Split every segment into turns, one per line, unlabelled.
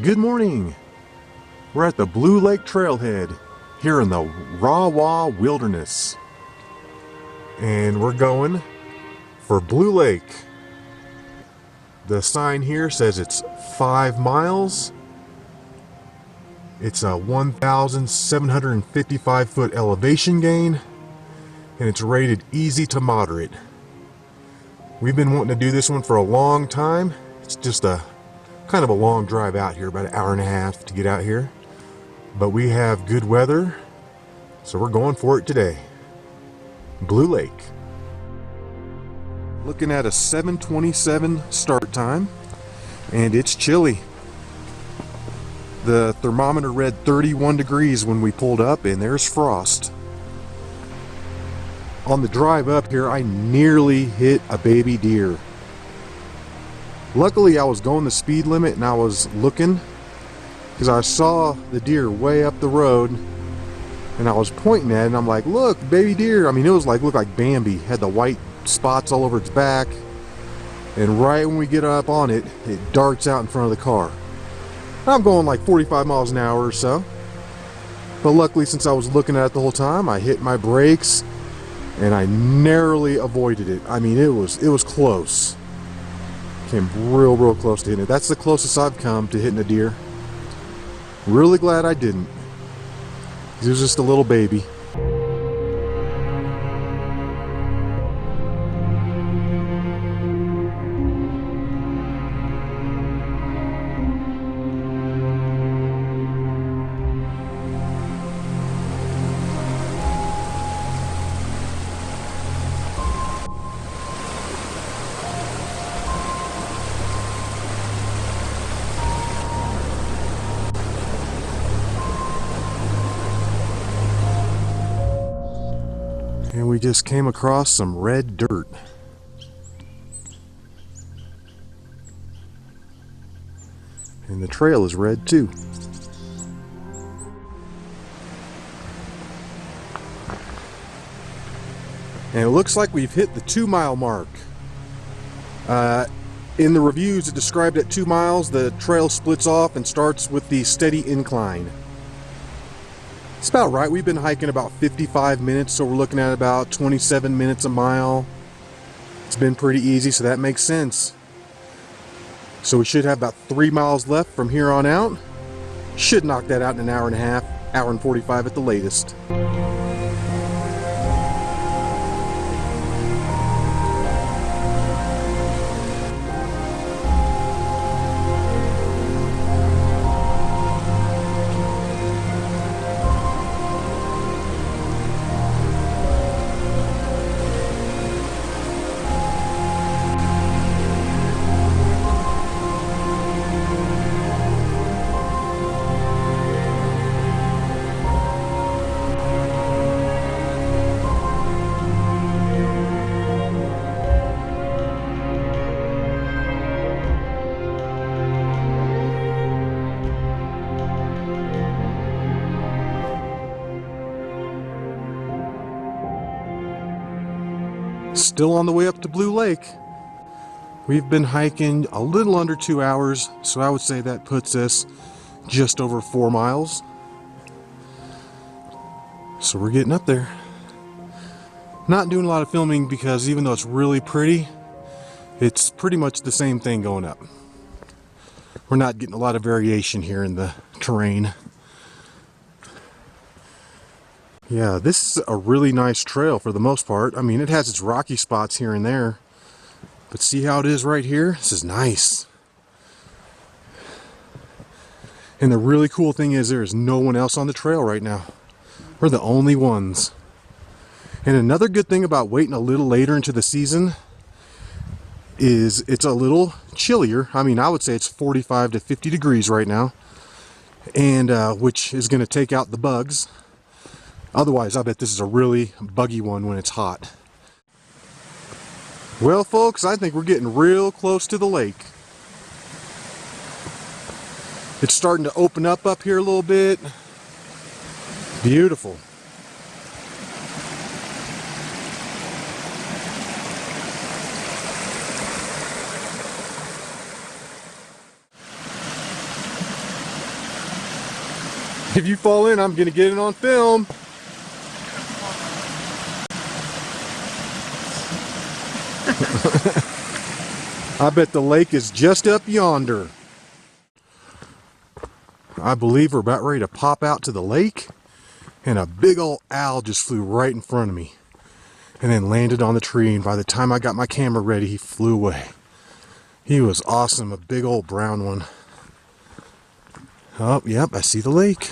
Good morning. We're at the Blue Lake Trailhead here in the Rawah Wilderness. And we're going for Blue Lake. The sign here says it's 5 miles. It's a 1,755 foot elevation gain, and it's rated easy to moderate. We've been wanting to do this one for a long time. It's just a kind of a long drive out here, about an hour and a half to get out here. But we have good weather, so we're going for it today. Blue Lake. Looking at a 7:27 start time, and it's chilly. The thermometer read 31 degrees when we pulled up, and there's frost. On the drive up here, I nearly hit a baby deer. Luckily, I was going the speed limit and I was looking because I saw the deer way up the road and I was pointing at it and I'm like, look, baby deer. I mean, it was like, looked like Bambi, had the white spots all over its back. And right when we get up on it, it darts out in front of the car. I'm going like 45 miles an hour or so. But luckily, since I was looking at it the whole time, I hit my brakes and I narrowly avoided it. I mean, it was close. Came real close to hitting it. That's the closest I've come to hitting a deer. Really glad I didn't. He was just a little baby. And we just came across some red dirt. And the trail is red too. And it looks like we've hit the 2-mile mark. In the reviews, it described at 2 miles, the trail splits off and starts with the steady incline. It's about right. We've been hiking about 55 minutes, so we're looking at about 27 minutes a mile. It's been pretty easy, so that makes sense. So we should have about 3 miles left from here on out. Should knock that out in an hour and a half, hour and 45 at the latest. Still on the way up to Blue Lake. We've been hiking a little under 2 hours, so I would say that puts us just over 4 miles. So we're getting up there. Not doing a lot of filming because even though it's really pretty, it's pretty much the same thing going up. We're not getting a lot of variation here in the terrain. Yeah, this is a really nice trail for the most part. I mean, it has its rocky spots here and there, but see how it is right here? This is nice. And the really cool thing is there is no one else on the trail right now. We're the only ones. And another good thing about waiting a little later into the season is it's a little chillier. I mean, I would say it's 45 to 50 degrees right now, and which is going to take out the bugs. Otherwise, I bet this is a really buggy one when it's hot. Well, folks, I think we're getting real close to the lake. It's starting to open up here a little bit. Beautiful. If you fall in, I'm gonna get it on film. I bet the lake is just up yonder. I believe we're about ready to pop out to the lake, and a big old owl just flew right in front of me and then landed on the tree, and by the time I got my camera ready, he flew away. He was awesome, a big old brown one. Oh, yep, I see the lake.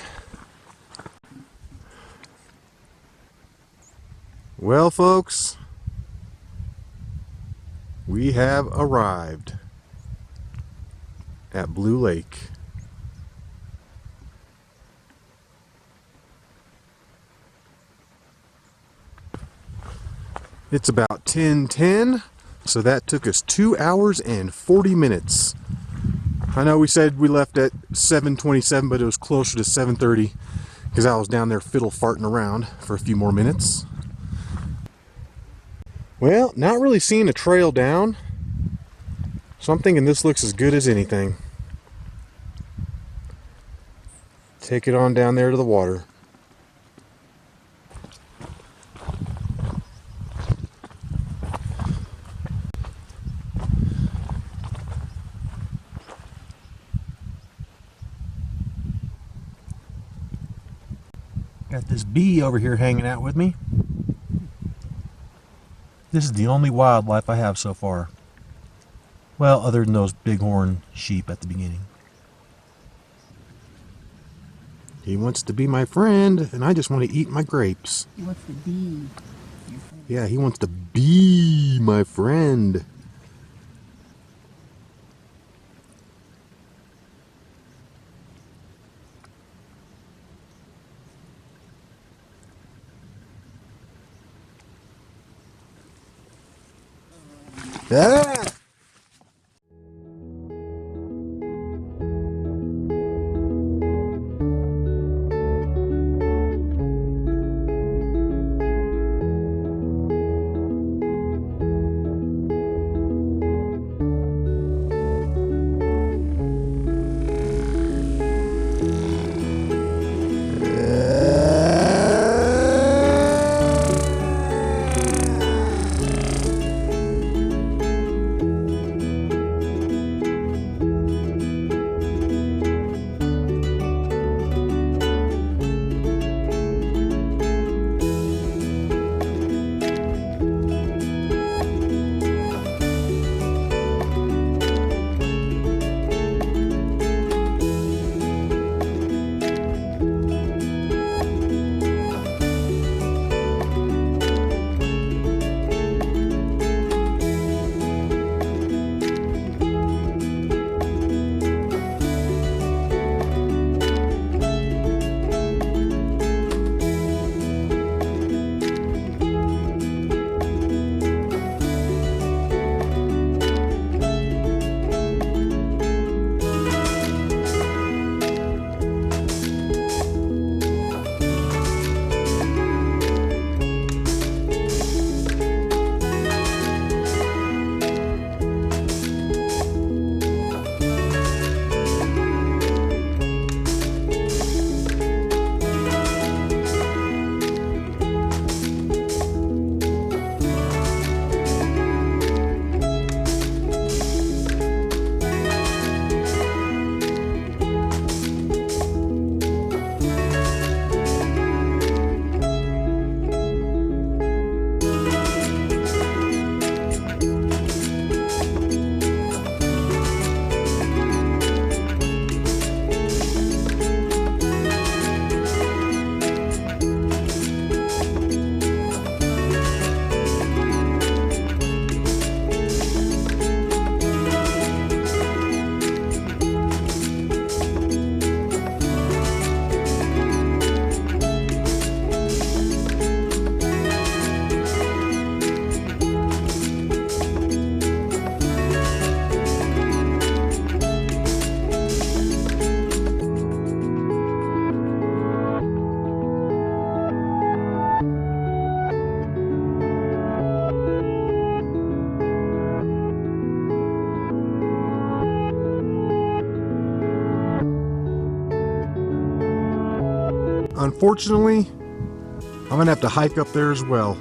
Well, folks, we have arrived at Blue Lake. It's about 10:10, so that took us 2 hours and 40 minutes. I know we said we left at 7:27, but it was closer to 7:30 because I was down there fiddle farting around for a few more minutes. Well, not really seeing a trail down, so I'm thinking this looks as good as anything. Take it on down there to the water. Got this bee over here hanging out with me. This is the only wildlife I have so far. Well, other than those bighorn sheep at the beginning. He wants to be my friend, and I just want to eat my grapes.
He wants to be your friend.
Yeah, he wants to be my friend. Ah! unfortunately, I'm gonna have to hike up there as well.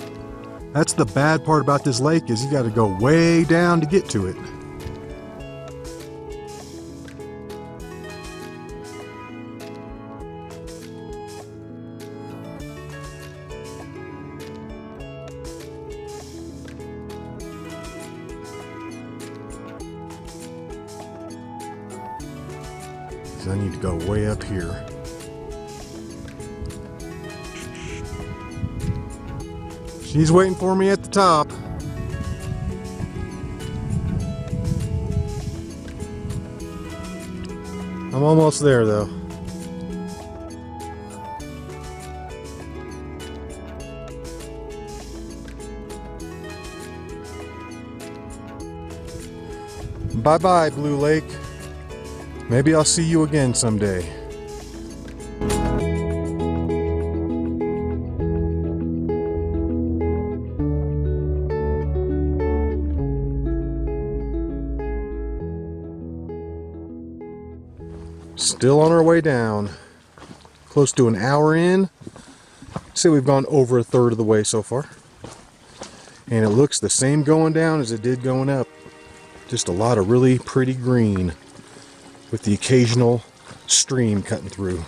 That's the bad part about this lake, is you gotta go way down to get to it. So I need to go way up here. She's waiting for me at the top. I'm almost there though. Bye-bye, Blue Lake. Maybe I'll see you again someday. Still on our way down. Close to an hour in. Say we've gone over a third of the way so far. And it looks the same going down as it did going up. Just a lot of really pretty green with the occasional stream cutting through.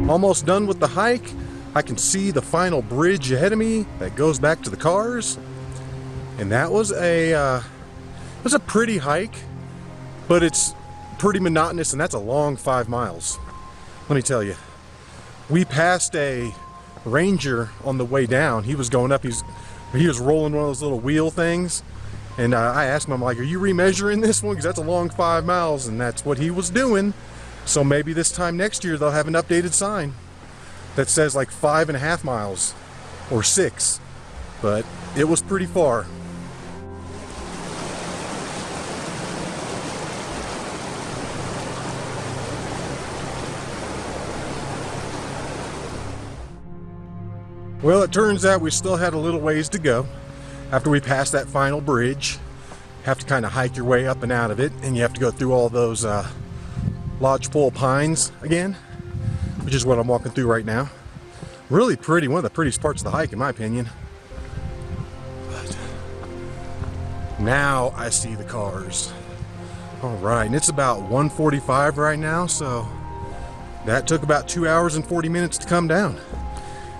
Almost done with the hike. I can see the final bridge ahead of me that goes back to the cars. And that was a pretty hike, but it's pretty monotonous, and that's a long 5 miles. Let me tell you. We passed a ranger on the way down. He was going up, he was rolling one of those little wheel things. And I asked him, I'm like, are you remeasuring this one? Because that's a long 5 miles, and that's what he was doing. So maybe this time next year they'll have an updated sign that says like 5.5 miles or 6. But it was pretty far. Well, it turns out we still had a little ways to go. After we passed that final bridge, you have to kind of hike your way up and out of it, and you have to go through all those lodgepole pines again, which is what I'm walking through right now. Really pretty, one of the prettiest parts of the hike in my opinion. But now I see the cars. All right, and it's about 1:45 right now, so that took about 2 hours and 40 minutes to come down.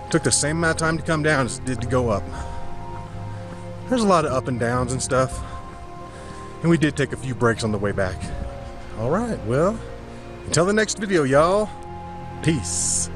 Took the same amount of time to come down as it did to go up. There's a lot of up and downs and stuff, and we did take a few breaks on the way back. All right, well, until the next video, y'all. Peace.